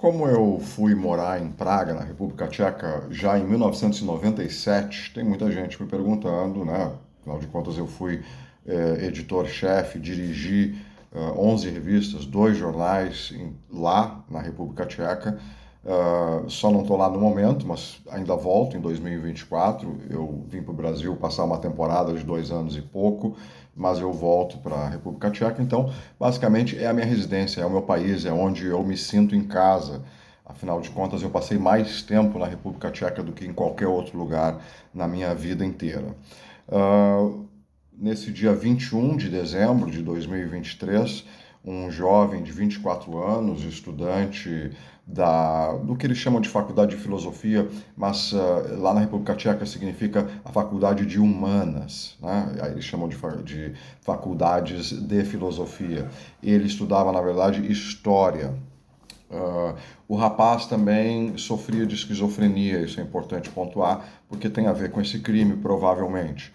Como eu fui morar em Praga, na República Tcheca, já em 1997, tem muita gente me perguntando, né? Afinal de contas, eu fui editor-chefe, dirigi 11 revistas, 2 jornais lá na República Tcheca. Só não estou lá no momento, mas ainda volto em 2024. Eu vim para o Brasil passar uma temporada de 2 anos e pouco, mas eu volto para a República Tcheca. Então, basicamente, é a minha residência, é o meu país, é onde eu me sinto em casa. Afinal de contas, eu passei mais tempo na República Tcheca do que em qualquer outro lugar na minha vida inteira. Uh, Nesse dia 21 de dezembro de 2023, um jovem de 24 anos, estudante do que eles chamam de faculdade de filosofia, mas lá na República Tcheca significa a faculdade de humanas, né? Aí eles chamam de faculdades de filosofia. Ele estudava, na verdade, história. O rapaz também sofria de esquizofrenia, isso é importante pontuar, porque tem a ver com esse crime, provavelmente.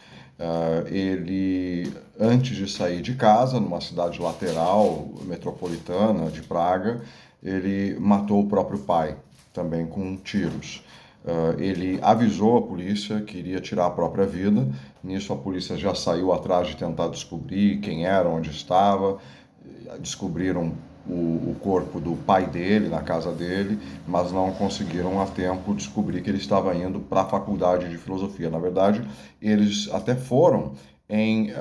Ele, antes de sair de casa, numa cidade lateral, metropolitana de Praga, ele matou o próprio pai, também com tiros. Ele avisou a polícia que iria tirar a própria vida. Nisso, a polícia já saiu atrás de tentar descobrir quem era, onde estava. Descobriram o corpo do pai dele na casa dele, mas não conseguiram a tempo descobrir que ele estava indo para a faculdade de filosofia. Na verdade, eles até foram em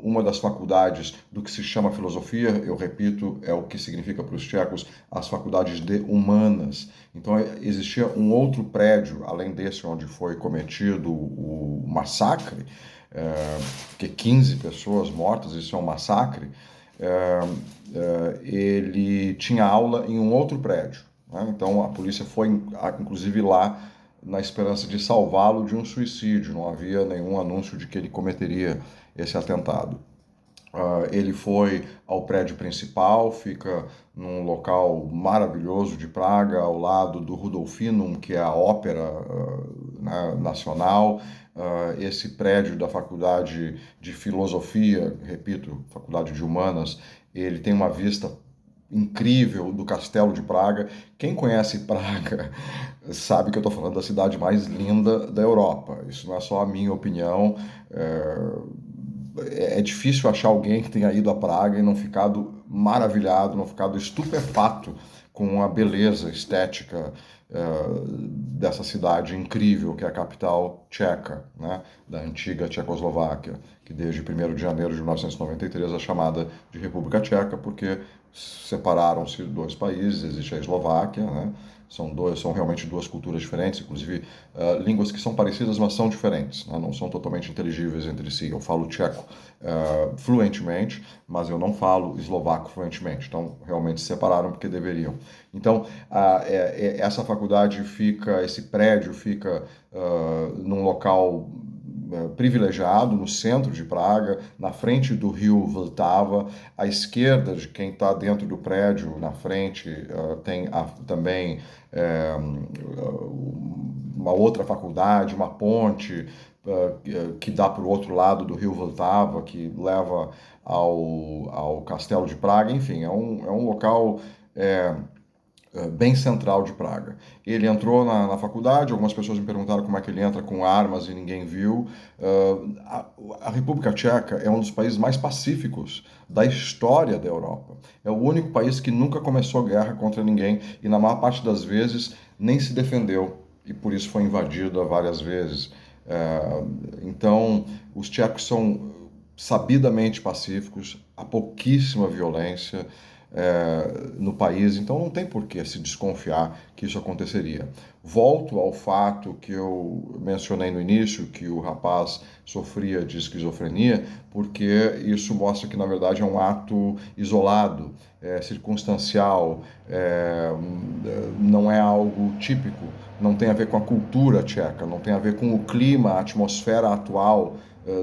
uma das faculdades do que se chama filosofia, eu repito, é o que significa para os tchecos as faculdades de humanas. Então existia um outro prédio, além desse onde foi cometido o massacre, que 15 pessoas mortas, isso é um massacre. Ele tinha aula em um outro prédio, né? Então a polícia foi, inclusive, lá na esperança de salvá-lo de um suicídio. Não havia nenhum anúncio de que ele cometeria esse atentado. Ele foi ao prédio principal, fica num local maravilhoso de Praga, ao lado do Rudolfinum, que é a ópera né, nacional. Esse prédio da Faculdade de Filosofia, repito, Faculdade de Humanas, ele tem uma vista incrível do Castelo de Praga. Quem conhece Praga sabe que eu estou falando da cidade mais linda da Europa. Isso não é só a minha opinião. É difícil achar alguém que tenha ido a Praga e não ficado maravilhado, não ficado estupefato com a beleza estética dessa cidade incrível que é a capital tcheca, né, da antiga Tchecoslováquia, que desde 1º de janeiro de 1993 é chamada de República Tcheca, porque separaram-se 2 países, existe a Eslováquia, né, são realmente 2 culturas diferentes, inclusive línguas que são parecidas, mas são diferentes, né? Não são totalmente inteligíveis entre si. Eu falo tcheco fluentemente, mas eu não falo eslovaco fluentemente. Então, realmente se separaram porque deveriam. Então, essa faculdade fica, esse prédio fica num local privilegiado, no centro de Praga, na frente do rio Vltava. À esquerda de quem está dentro do prédio, na frente, tem também uma outra faculdade, uma ponte que dá para o outro lado do rio Vltava, que leva ao Castelo de Praga. Enfim, é um local bem central de Praga. Ele entrou na faculdade, algumas pessoas me perguntaram como é que ele entra com armas e ninguém viu. A República Tcheca é um dos países mais pacíficos da história da Europa. É o único país que nunca começou guerra contra ninguém e, na maior parte das vezes, nem se defendeu e por isso foi invadida várias vezes. Então, os tchecos são sabidamente pacíficos, há pouquíssima violência no país, então não tem por que se desconfiar que isso aconteceria. Volto ao fato que eu mencionei no início, que o rapaz sofria de esquizofrenia, porque isso mostra que, na verdade, é um ato isolado, circunstancial, não é algo típico, não tem a ver com a cultura tcheca, não tem a ver com o clima, a atmosfera atual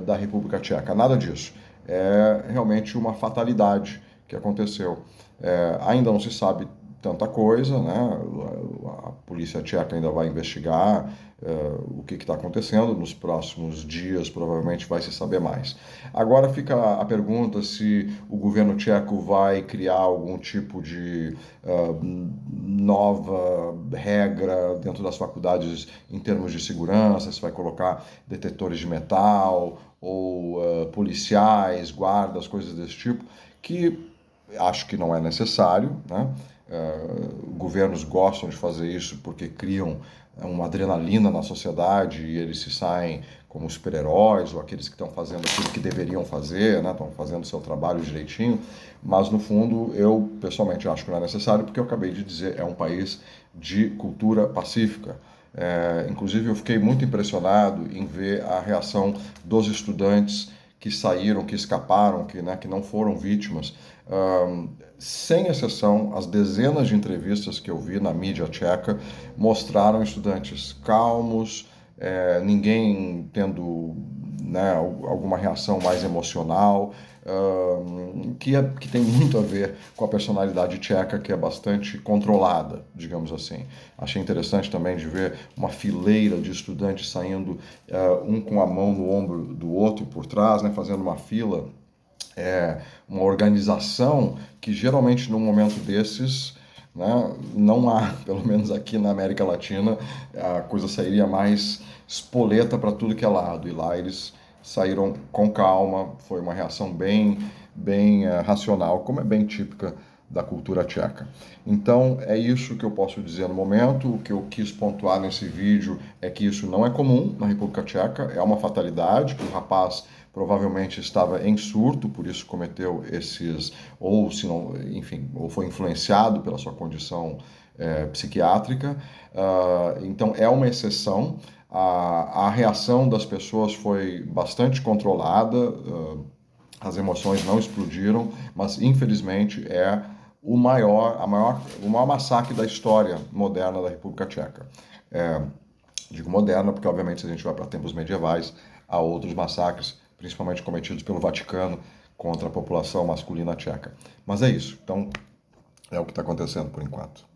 da República Tcheca, nada disso. É realmente uma fatalidade que aconteceu. Ainda não se sabe tanta coisa, né? A polícia tcheca ainda vai investigar o que está acontecendo. Nos próximos dias, provavelmente, vai se saber mais. Agora fica a pergunta se o governo tcheco vai criar algum tipo de nova regra dentro das faculdades em termos de segurança, se vai colocar detectores de metal ou policiais, guardas, coisas desse tipo, que acho que não é necessário, né? Governos gostam de fazer isso porque criam uma adrenalina na sociedade e eles se saem como super-heróis ou aqueles que estão fazendo aquilo que deveriam fazer, né? Estão fazendo o seu trabalho direitinho, mas no fundo eu pessoalmente acho que não é necessário porque eu acabei de dizer, é um país de cultura pacífica. Inclusive eu fiquei muito impressionado em ver a reação dos estudantes que saíram, que escaparam, que não foram vítimas. Sem exceção, as dezenas de entrevistas que eu vi na mídia tcheca mostraram estudantes calmos, ninguém tendo, né, alguma reação mais emocional, que tem muito a ver com a personalidade tcheca, que é bastante controlada, digamos assim. Achei interessante também de ver uma fileira de estudantes saindo, um com a mão no ombro do outro por trás, né, fazendo uma fila. Uma organização que geralmente num momento desses, né, não há, pelo menos aqui na América Latina, a coisa sairia mais espoleta para tudo que é lado. E lá eles saíram com calma, foi uma reação bem racional, como é bem típica da cultura tcheca. Então é isso que eu posso dizer no momento. O que eu quis pontuar nesse vídeo é que isso não é comum na República Tcheca, é uma fatalidade que o rapaz provavelmente estava em surto, por isso cometeu esses, ou se não, enfim, ou foi influenciado pela sua condição psiquiátrica. Então é uma exceção. A reação das pessoas foi bastante controlada, as emoções não explodiram, mas infelizmente é o maior massacre da história moderna da República Tcheca. Digo moderna porque, obviamente, se a gente vai para tempos medievais, há outros massacres, principalmente cometidos pelo Vaticano contra a população masculina tcheca. Mas é isso. Então, é o que está acontecendo por enquanto.